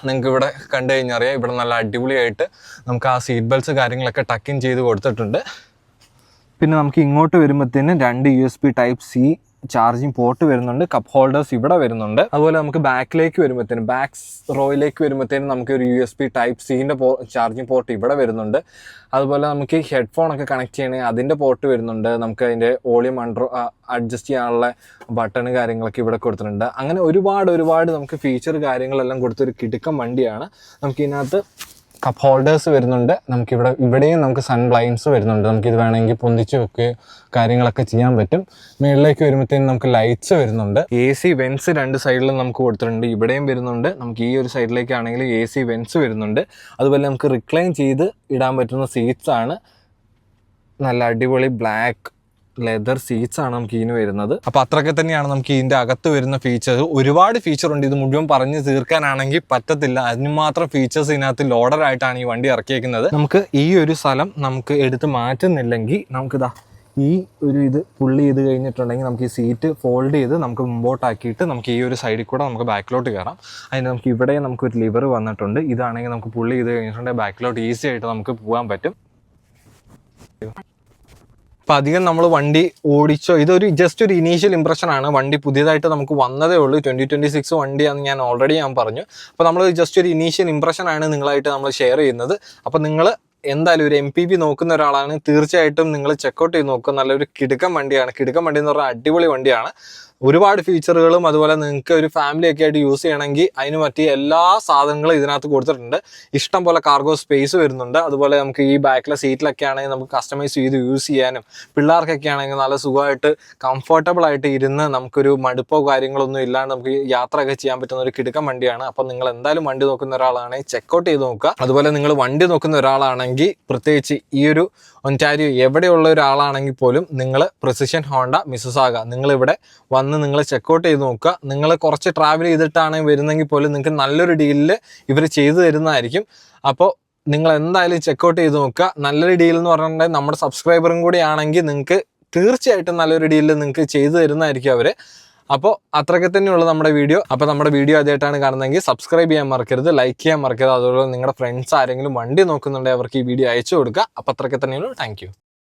നിങ്ങൾക്ക് ഇവിടെ കണ്ടു കഴിഞ്ഞാൽ അറിയാം. ഇവിടെ നല്ല അടിപൊളിയായിട്ട് നമുക്ക് ആ സീറ്റ് ബെൽറ്റ്സ് കാര്യങ്ങളൊക്കെ ടക്ക് ഇൻ ചെയ്ത് കൊടുത്തിട്ടുണ്ട്. പിന്നെ നമുക്ക് ഇങ്ങോട്ട് വരുമ്പോഴത്തേനും 2 USB Type-C ചാർജിങ് പോർട്ട് വരുന്നുണ്ട്. കപ്പ് ഹോൾഡേഴ്സ് ഇവിടെ വരുന്നുണ്ട്. അതുപോലെ നമുക്ക് ബാക്ക് റോയിലേക്ക് വരുമ്പോഴത്തേനും നമുക്ക് ഒരു USB Type-Cൻ്റെ ചാർജിങ് പോർട്ട് ഇവിടെ വരുന്നുണ്ട്. അതുപോലെ നമുക്ക് ഹെഡ്ഫോണൊക്കെ കണക്ട് ചെയ്യണമെങ്കിൽ അതിൻ്റെ പോർട്ട് വരുന്നുണ്ട്. നമുക്ക് അതിൻ്റെ വോളിയം അഡ്ജസ്റ്റ് ചെയ്യാനുള്ള ബട്ടൺ കാര്യങ്ങളൊക്കെ ഇവിടെ കൊടുത്തിട്ടുണ്ട്. അങ്ങനെ ഒരുപാട് നമുക്ക് ഫീച്ചർ കാര്യങ്ങളെല്ലാം കൊടുത്തൊരു കിടുക്കൻ വണ്ടിയാണ്. നമുക്ക് ഇതിനകത്ത് കപ്പ് ഹോൾഡേഴ്സ് വരുന്നുണ്ട്. ഇവിടെയും നമുക്ക് സൺ ബ്ലൈൻഡ്സ് വരുന്നുണ്ട്. നമുക്കിത് വേണമെങ്കിൽ പൊന്തിച്ച് വെക്കുകയോ കാര്യങ്ങളൊക്കെ ചെയ്യാൻ പറ്റും. മുകളിലേക്ക് വരുമ്പോഴത്തേനും നമുക്ക് ലൈറ്റ്സ് വരുന്നുണ്ട്. AC വെൻസ് 2 സൈഡിലും നമുക്ക് കൊടുത്തിട്ടുണ്ട്. ഇവിടെയും വരുന്നുണ്ട്. നമുക്ക് ഈ ഒരു സൈഡിലേക്കാണെങ്കിൽ AC വെൻസ് വരുന്നുണ്ട്. അതുപോലെ നമുക്ക് റിക്ലൈൻ ചെയ്ത് ഇടാൻ പറ്റുന്ന സീറ്റ്സ് ആണ്. നല്ല അടിപൊളി ബ്ലാക്ക് ലെതർ സീറ്റ്സ് ആണ് നമുക്ക് ഇതിന് വരുന്നത്. അപ്പോൾ അത്രയൊക്കെ തന്നെയാണ് നമുക്ക് ഇതിൻ്റെ അകത്ത് വരുന്ന ഫീച്ചേഴ്സ്. ഒരുപാട് ഫീച്ചറുണ്ട്. ഇത് മുഴുവൻ പറഞ്ഞ് തീർക്കാനാണെങ്കിൽ പറ്റത്തില്ല. അതിന് മാത്രം ഫീച്ചേഴ്സ് ഇതിനകത്ത് ലോഡറായിട്ടാണ് ഈ വണ്ടി ഇറക്കിയേക്കുന്നത്. നമുക്ക് ഈ ഒരു സ്ഥലം നമുക്ക് എടുത്ത് മാറ്റുന്നില്ലെങ്കിൽ നമുക്കിതാ ഇത് പുള്ളി ചെയ്ത് കഴിഞ്ഞിട്ടുണ്ടെങ്കിൽ നമുക്ക് ഈ സീറ്റ് ഫോൾഡ് ചെയ്ത് നമുക്ക് മുമ്പോട്ടാക്കിയിട്ട് നമുക്ക് ഈ ഒരു സൈഡിൽ കൂടെ നമുക്ക് ബാക്കിലോട്ട് കയറാം. അതിന് നമുക്ക് ഇവിടെ നമുക്കൊരു ലിവർ വന്നിട്ടുണ്ട്. ഇതാണെങ്കിൽ നമുക്ക് പുള്ളി ചെയ്ത് കഴിഞ്ഞിട്ടുണ്ടെങ്കിൽ ബാക്കിലോട്ട് ഈസി ആയിട്ട് നമുക്ക് പോകാൻ പറ്റും. അപ്പോൾ അധികം നമ്മൾ വണ്ടി ഓടിച്ചോ, ഇതൊരു ജസ്റ്റ് ഒരു ഇനീഷ്യൽ ഇംപ്രഷനാണ്. വണ്ടി പുതിയതായിട്ട് നമുക്ക് വന്നതേ ഉള്ളൂ. 2026 വണ്ടിയാണെന്ന് ഞാൻ പറഞ്ഞു. അപ്പോൾ നമ്മൾ ജസ്റ്റ് ഒരു ഇനീഷ്യൽ ഇംപ്രഷനാണ് നിങ്ങളായിട്ട് നമ്മൾ ഷെയർ ചെയ്യുന്നത്. അപ്പോൾ നിങ്ങൾ എന്തായാലും ഒരു MPV നോക്കുന്ന ഒരാളാണ് തീർച്ചയായിട്ടും നിങ്ങൾ ചെക്കൗട്ട് ചെയ്ത് നോക്കുക. നല്ലൊരു കിടുക്കൻ വണ്ടിയാണ്. കിടുക്കൻ വണ്ടി എന്ന് പറഞ്ഞാൽ അടിപൊളി വണ്ടിയാണ്. ഒരുപാട് ഫീച്ചറുകളും അതുപോലെ നിങ്ങൾക്ക് ഒരു ഫാമിലി ഒക്കെ ആയിട്ട് യൂസ് ചെയ്യണമെങ്കിൽ അതിന് പറ്റിയ എല്ലാ സാധനങ്ങളും ഇതിനകത്ത് കൊടുത്തിട്ടുണ്ട്. ഇഷ്ടം പോലെ കാർഗോ സ്പേസ് വരുന്നുണ്ട്. അതുപോലെ നമുക്ക് ഈ ബാക്കിലെ സീറ്റിലൊക്കെ ആണെങ്കിൽ നമുക്ക് കസ്റ്റമൈസ് ചെയ്ത് യൂസ് ചെയ്യാനും പിള്ളേർക്കൊക്കെ ആണെങ്കിൽ നല്ല സുഖമായിട്ട് കംഫർട്ടബിൾ ആയിട്ട് ഇരുന്ന് നമുക്കൊരു മടുപ്പോ കാര്യങ്ങളൊന്നും ഇല്ലാണ്ട് നമുക്ക് യാത്രയൊക്കെ ചെയ്യാൻ പറ്റുന്ന ഒരു കിടുക്കൻ വണ്ടിയാണ്. അപ്പോൾ നിങ്ങൾ എന്തായാലും വണ്ടി നോക്കുന്ന ഒരാളാണെങ്കിൽ ചെക്കൗട്ട് ചെയ്ത് നോക്കുക. അതുപോലെ നിങ്ങൾ വണ്ടി നോക്കുന്ന ഒരാളാണെങ്കിൽ പ്രത്യേകിച്ച് ഈ ഒരു ഒൻറ്റാരിയോ എവിടെയുള്ള ഒരാളാണെങ്കിൽ പോലും നിങ്ങൾ പ്രിസിഷൻ ഹോണ്ട മിസിസാഗ നിങ്ങളിവിടെ വന്ന് നിങ്ങൾ ചെക്കൗട്ട് ചെയ്ത് നോക്കുക. നിങ്ങൾ കുറച്ച് ട്രാവൽ ചെയ്തിട്ടാണ് വരുന്നെങ്കിൽ പോലും നിങ്ങൾക്ക് നല്ലൊരു ഡീലിൽ ഇവർ ചെയ്തു തരുന്നതായിരിക്കും. അപ്പോൾ നിങ്ങൾ എന്തായാലും ചെക്കൗട്ട് ചെയ്ത് നോക്കുക. നല്ലൊരു ഡീൽ എന്ന് പറഞ്ഞിട്ടുണ്ടെങ്കിൽ നമ്മുടെ സബ്സ്ക്രൈബറും കൂടി ആണെങ്കിൽ നിങ്ങൾക്ക് തീർച്ചയായിട്ടും നല്ലൊരു ഡീലിൽ നിങ്ങൾക്ക് ചെയ്തു തരുന്നതായിരിക്കും അവർ. അപ്പോൾ അത്രയ്ക്ക് തന്നെയുള്ളൂ നമ്മുടെ വീഡിയോ. അപ്പോൾ നമ്മുടെ വീഡിയോ ആദ്യമായിട്ടാണ് കാണുന്നതെങ്കിൽ സബ്സ്ക്രൈബ് ചെയ്യാൻ മറക്കരുത്, ലൈക്ക് ചെയ്യാൻ മറക്കരുത്. അതുപോലെ നിങ്ങളുടെ ഫ്രണ്ട്സ് ആരെങ്കിലും വണ്ടി നോക്കുന്നുണ്ടെങ്കിൽ അവർക്ക് ഈ വീഡിയോ അയച്ചു കൊടുക്കുക. അപ്പോൾ അത്രയ്ക്ക് തന്നെയുള്ളൂ. Thank U.